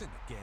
in the game.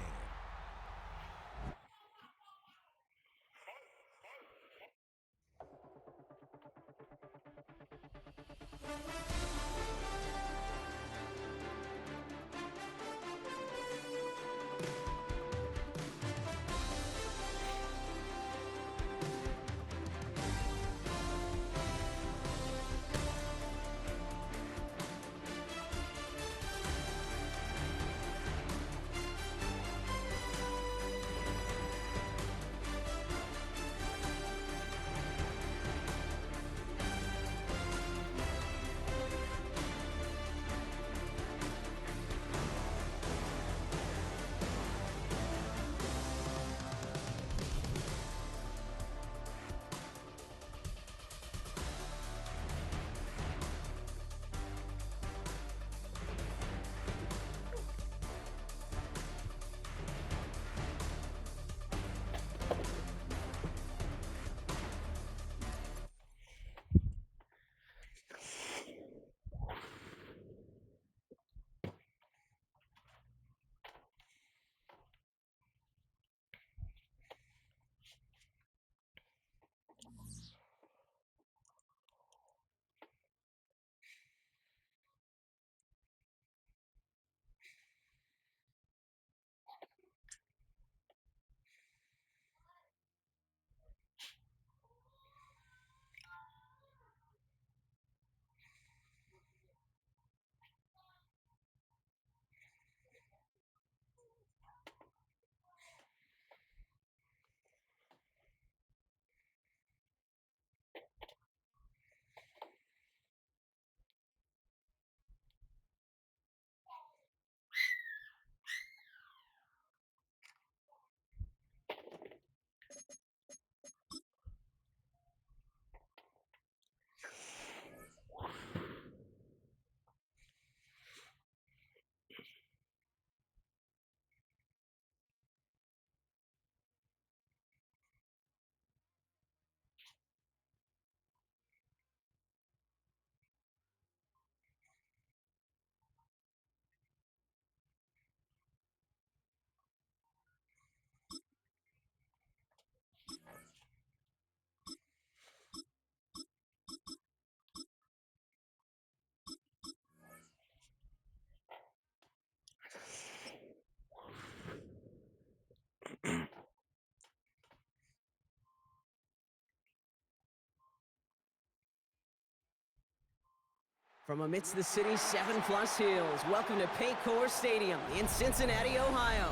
From amidst the city's 7+ hills, welcome to Paycor Stadium in Cincinnati, Ohio.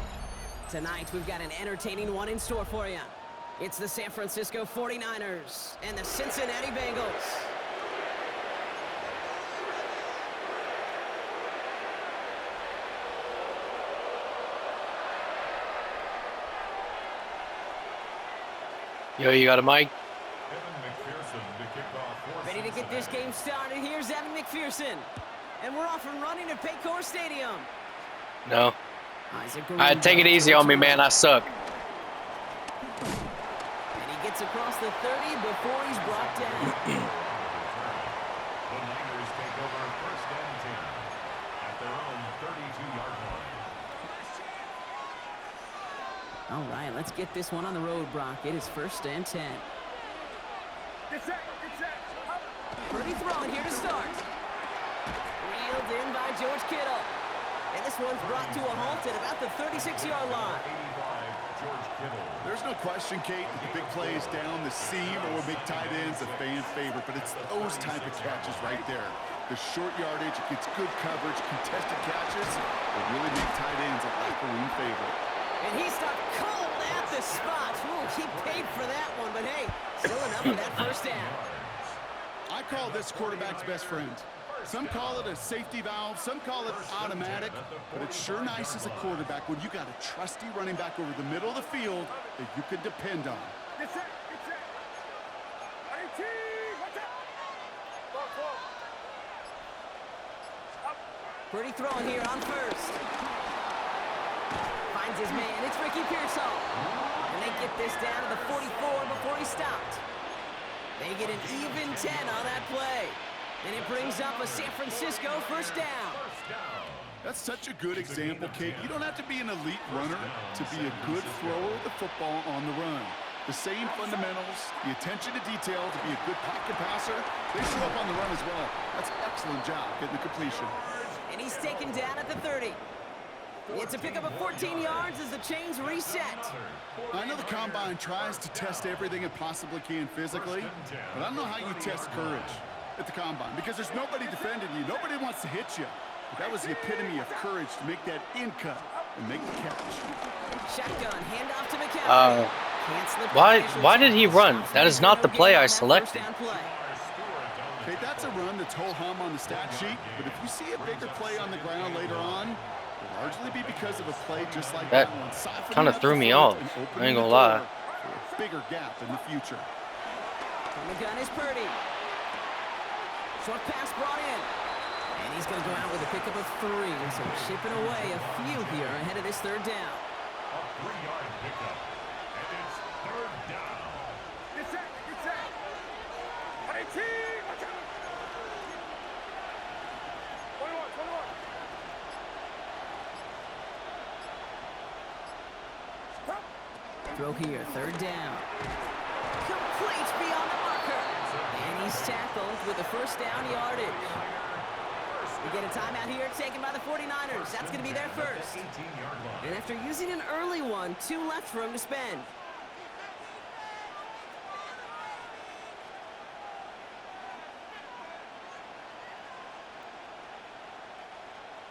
Tonight, we've got an entertaining one in store for you. It's the San Francisco 49ers and the Cincinnati Bengals. Yo, you got a mic? Ready to get this game started. Here's Evan McPherson. And we're off and running at Paycor Stadium. No. Take it easy on me, man. I suck. And he gets across the 30 before he's brought down. The Niners take over first and 10 at their own 32-yard line. All right, let's get this one on the road, Brock. It is first and 10. Pretty throwing here to start. Reeled in by George Kittle. And this one's brought to a halt at about the 36-yard line. There's no question, Kate, that the big plays down the seam or big tight ends a fan favorite, but it's those type of catches right there. The short yardage, it gets good coverage, contested catches, that really make tight ends a locker room favorite. And he stopped cold at the spot. Ooh, he paid for that one, but hey, still enough for that first down. I call this quarterback's best friend. Some call it a safety valve, some call it automatic, but it's sure nice as a quarterback when you got a trusty running back over the middle of the field that you can depend on. Pretty throwing here on first. Finds his man. It's Ricky Pearsall. And they get this down to the 44 before he stopped. They get an even 10 on that play. And it brings up a San Francisco first down. That's such a good example, Kate. You don't have to be an elite runner to be a good thrower of the football on the run. The same fundamentals, the attention to detail to be a good pocket passer, they show up on the run as well. That's an excellent job getting the completion. And he's taken down at the 30. It's a pickup of 14 yards as the chains reset. I know the Combine tries to test everything it possibly can physically, but I don't know how you test courage at the Combine because there's nobody defending you. Nobody wants to hit you. But that was the epitome of courage to make that in cut and make the catch. Shotgun, handoff to McCaffrey. Why did he run? That is not the play I selected. Okay, that's a run that's ho-hum on the stat sheet, but if you see a bigger play on the ground later on, it'll largely be because of a play just like that one. Kind of threw me off. I ain't gonna lie. For a bigger gap in the future. From the gun is Purdy. Short pass brought in. And he's going to go out with a pickup of 3. So chipping away a few here ahead of this third down. A 3-yard pickup. And it's third down. Get set, get set. 18, watch out. 21. Throw here, third down. Complete beyond the marker. And he's tackled with the first down yardage. We get a timeout here taken by the 49ers. That's going to be their first. And after using an early one, 2 left for him to spend.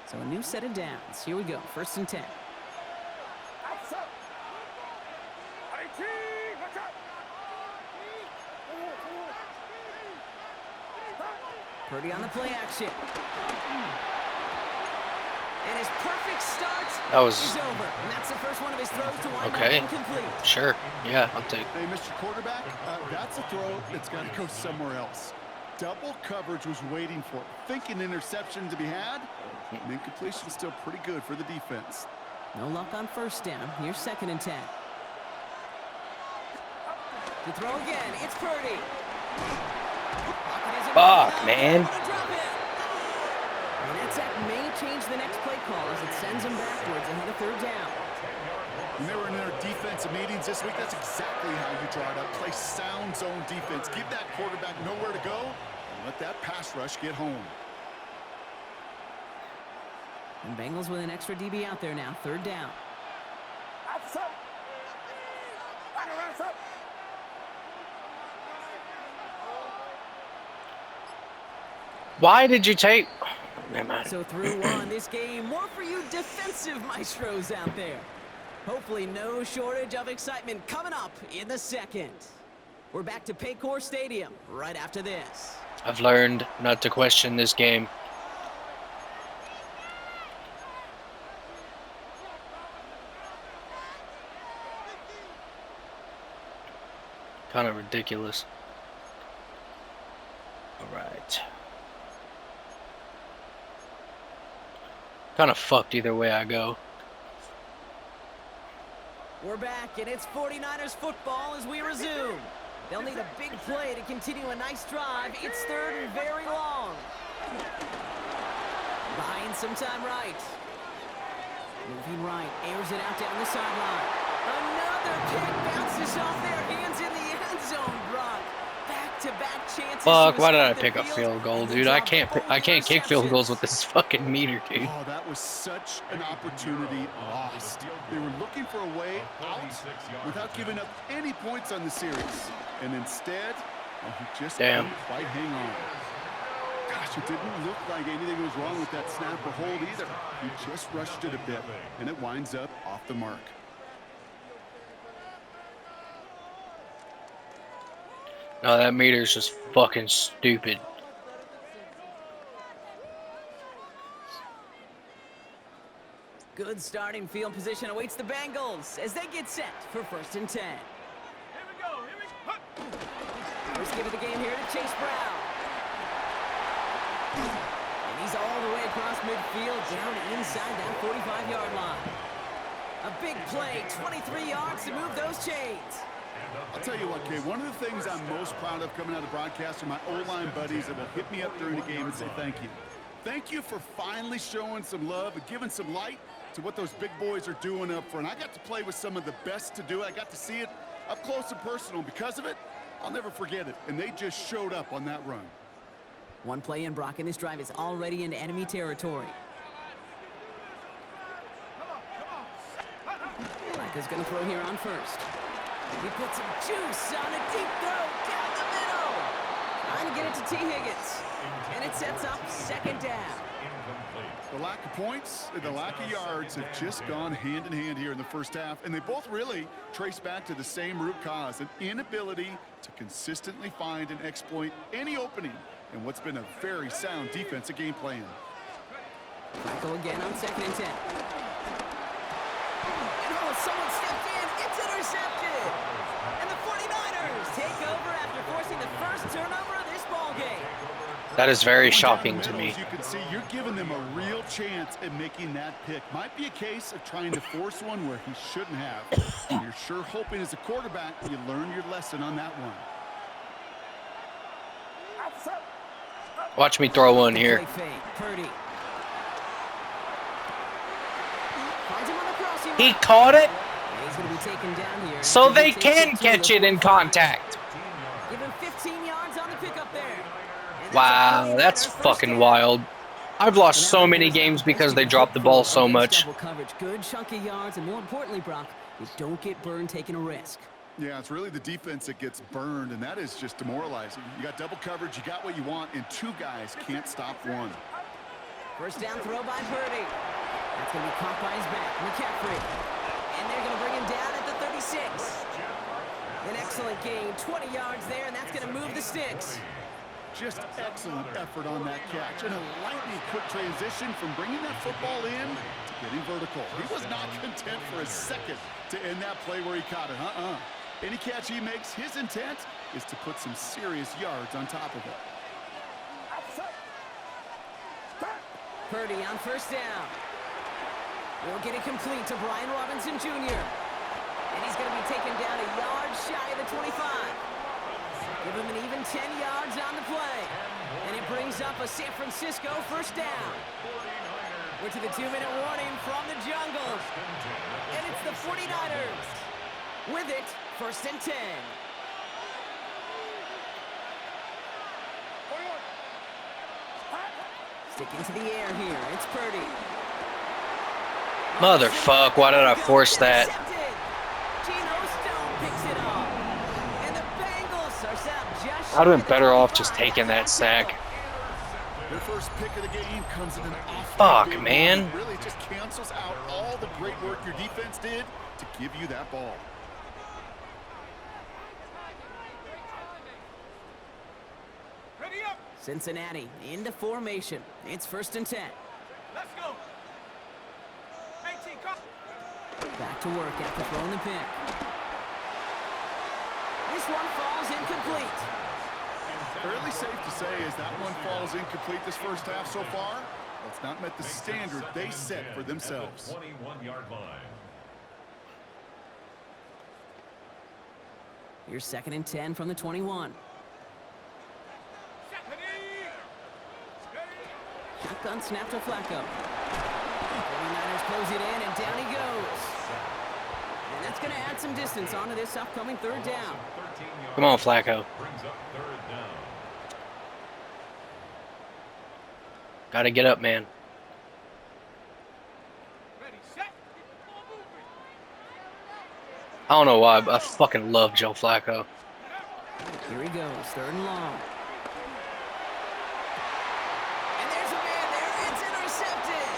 So a new set of downs. Here we go, 1st and 10. Purdy on the play action. And his perfect start is over. And that's the first one of his throws to wind up incomplete. Sure. Yeah, I'll take. Hey, Mr. Quarterback, that's a throw that's got to go somewhere else. Double coverage was waiting for it. Thinking interception to be had. And incompletion still pretty good for the defense. No luck on first down. Here's 2nd and 10. To throw again, it's Purdy. Fuck, man. And that sack may change the next play call as it sends him backwards ahead of 3rd down. When they were in their defensive meetings this week, that's exactly how you draw it up. Play sound zone defense. Give that quarterback nowhere to go and let that pass rush get home. And Bengals with an extra DB out there now. 3rd down. Why did you take? So through one, this game, more for you defensive maestros out there. Hopefully no shortage of excitement coming up in the 2nd. We're back to Paycor Stadium right after this. I've learned not to question this game. Kind of ridiculous. All right. Kind of fucked either way I go. We're back, and it's 49ers football as we resume. They'll need a big play to continue a nice drive. It's 3rd and very long. Buying some time right. Moving right, airs it out down the sideline. Another kick bounces off their hands in the end zone, Brock. Back-to-back chances. Fuck, why did I pick a field goal, dude? I can't kick field goals with this fucking meter, dude. Oh, that was such an opportunity lost. They were looking for a way out without giving up any points on the series. And instead, he just couldn't quite hang on. Gosh, it didn't look like anything was wrong with that snap or hold either. He just rushed it a bit, and it winds up off the mark. No, that meter's just fucking stupid. Good starting field position awaits the Bengals as they get set for 1st and 10. Here we go. First give of the game here to Chase Brown. And he's all the way across midfield, down inside that 45-yard line. A big play, 23 yards to move those chains. I'll tell you what, Kay, one of the things I'm most proud of coming out of the broadcast are my O-line buddies that will hit me up during the game and say thank you. thank you for finally showing some love and giving some light to what those big boys are doing up front. I got to play with some of the best to do it. I got to see it up close and personal. Because of it, I'll never forget it. And they just showed up on that run. One play in, Brock, and this drive is already into enemy territory. Flacco's going to throw here on first. He puts some juice on a deep throw down the middle. Trying to get it to T. Higgins. And it sets up second down. The lack of points and the lack of yards have just gone hand in hand here in the first half, and they both really trace back to the same root cause, an inability to consistently find and exploit any opening in what's been a very sound defensive game plan. Flacco again on 2nd and 10. And oh, someone stepped in. It's intercepted. And the 49ers take over after forcing the first turnover of this ball game. That is very shocking to me. As you can see, you're giving them a real chance at making that pick. Might be a case of trying to force one where he shouldn't have. And you're sure hoping as a quarterback you learn your lesson on that one. Watch me throw one here. He caught it, so they can catch it in contact. Give him 15 yards on the pickup there. Wow, that's fucking wild. I've lost so many games because they dropped the ball so much. Double coverage, good chunky yards, and more importantly, Brock, you don't get burned taking a risk. Yeah, it's really the defense that gets burned, and that is just demoralizing. You got double coverage, you got what you want, and two guys can't stop one. First down throw by Purdy. That's going to be caught by his back, McCaffrey. And they're going to bring him down at the 36. An excellent gain, 20 yards there, and that's going to move the sticks. Just excellent effort on that catch, and a lightning quick transition from bringing that football in to getting vertical. He was not content for a second to end that play where he caught it. Any catch he makes, his intent is to put some serious yards on top of it. Purdy on first down. We'll get it complete to Brian Robinson Jr. And he's going to be taken down a yard shy of the 25. Give him an even 10 yards on the play. And it brings up a San Francisco first down. We're to the 2-minute warning from the jungle. And it's the 49ers. With it, 1st and 10. Sticking to the air here, it's Purdy. Motherfuck, why did I force that? I'd have been better off just taking that sack. Their first pick of the game comes in an Fuck, man. Really just cancels out all the great work your defense did to give you that ball. Ready up. Cincinnati into formation. It's 1st and 10. Let's go. 18, come. Back to work after throwing the pick. This one falls incomplete. Fairly safe to say as that one falls incomplete this first half so far. That's not met the standard they set for themselves. 21-yard line. Here's 2nd and 10 from the 21. Shotgun snap to Flacco. 49ers close it in, and down he goes. And that's going to add some distance onto this upcoming 3rd down. Come on, Flacco. Gotta get up, man. I don't know why, but I fucking love Joe Flacco. Here he goes, 3rd and long. And there's a man there. It's intercepted.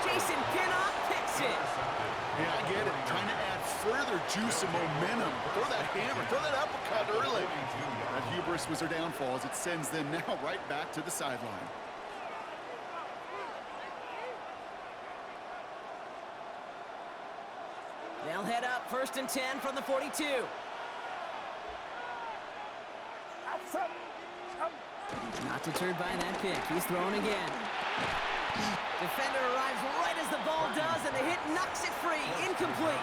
Jason Pinnock picks it. Yeah, I get it. Trying to add further juice and momentum. Throw that hammer, throw that uppercut early. That hubris was their downfall as it sends them now right back to the sideline. They'll head up 1st and 10 from the 42. Not deterred by that pick. He's throwing again. Defender arrives right as the ball does, and the hit knocks it free. Incomplete.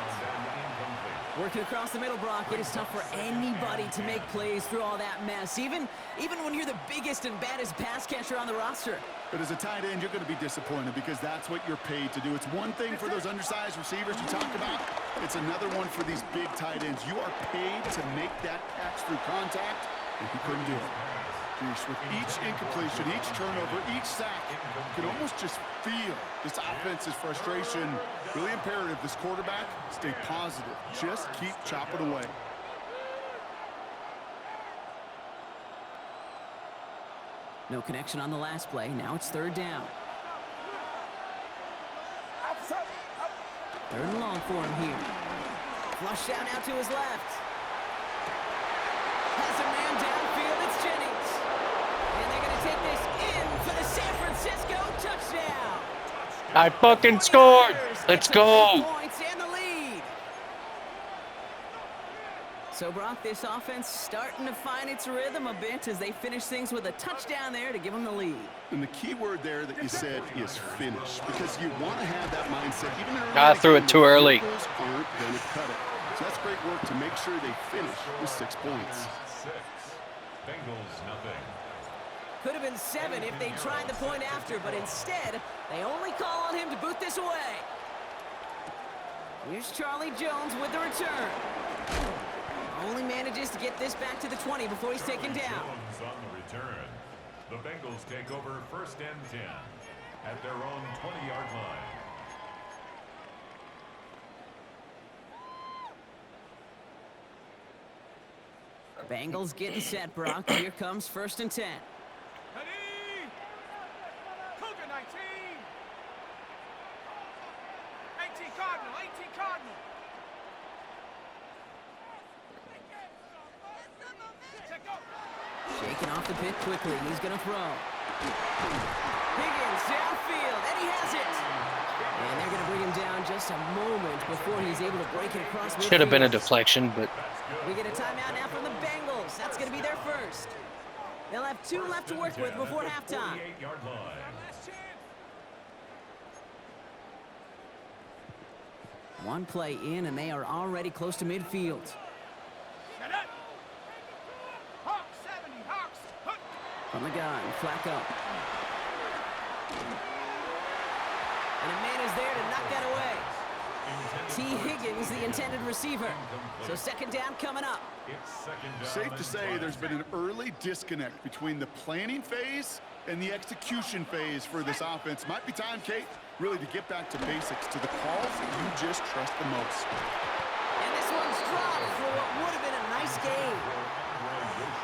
Working across the middle, Brock, it is tough for anybody to make plays through all that mess, even when you're the biggest and baddest pass catcher on the roster. But as a tight end, you're going to be disappointed because that's what you're paid to do. It's one thing for those undersized receivers you talked about. It's another one for these big tight ends. You are paid to make that catch through contact, and he couldn't do it. Jeez, with each incompletion, each turnover, each sack, you can almost just feel this offense's frustration. Really imperative, this quarterback, stay positive. Just keep chopping away. No connection on the last play. Now it's third down. Third and long for him here. Flush down out to his left. Has a man downfield. It's Jennings. And they're going to take this in for the San Francisco touchdown. I fucking scored. Let's go. Points and the lead. So, Brock, this offense starting to find its rhythm a bit as they finish things with a touchdown there to give them the lead. And the key word there that you said is finish, because you want to have that mindset. Even I threw it too early. Aren't going to cut it. So that's great work to make sure they finish with 6 points. Bengals nothing. Could have been 7 if they tried the point after, but instead, they only call on him to boot this away. Here's Charlie Jones with the return. Only manages to get this back to the 20 before he's taken down. Jones on the return. The Bengals take over 1st and 10 at their own 20-yard line. Bengals getting set, Brock. Here comes 1st and 10. Ready? Cougar 19. 18 Cardinal, 18 Cardinal. Shaking off the pit quickly, and he's going to throw. Higgins downfield, and he has it. And they're going to bring him down just a moment before he's able to break it across midfield. Should have been a deflection, but We get a timeout now from the Bengals. That's going to be their first. They'll have 2 left to work with before halftime. 48-yard line. One play in, and they are already close to midfield. Set up. Hawks 70, Hawks. Hook. From the gun, Flacco. And a man is there to knock that away. T. Higgins, the intended receiver. So 2nd down coming up. It's 2nd down. Safe to say there's been an early disconnect between the planning phase and the execution phase for this offense. Might be time, Kate, really to get back to basics, to the calls that you just trust the most. And this one's dropped for what would have been a nice game.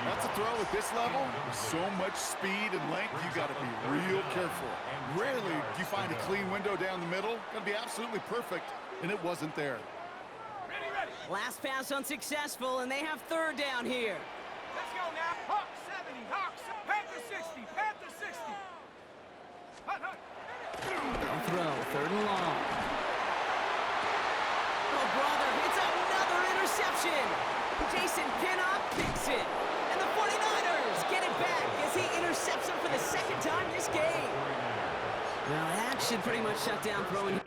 That's a throw at this level. With so much speed and length, you got to be real careful. Rarely do you find a clean window down the middle. Got to be absolutely perfect, and it wasn't there. Ready, ready. Last pass unsuccessful, and they have 3rd down here. Let's go now. Hawks 70, Hawks. Panther 60, Panther 60. Hut, hut. They'll throw 3rd and long. Oh, brother, it's another interception. Jason Pinnock picks it. And the 49ers get it back as he intercepts him for the 2nd time this game. Well, that should pretty much shut down throwing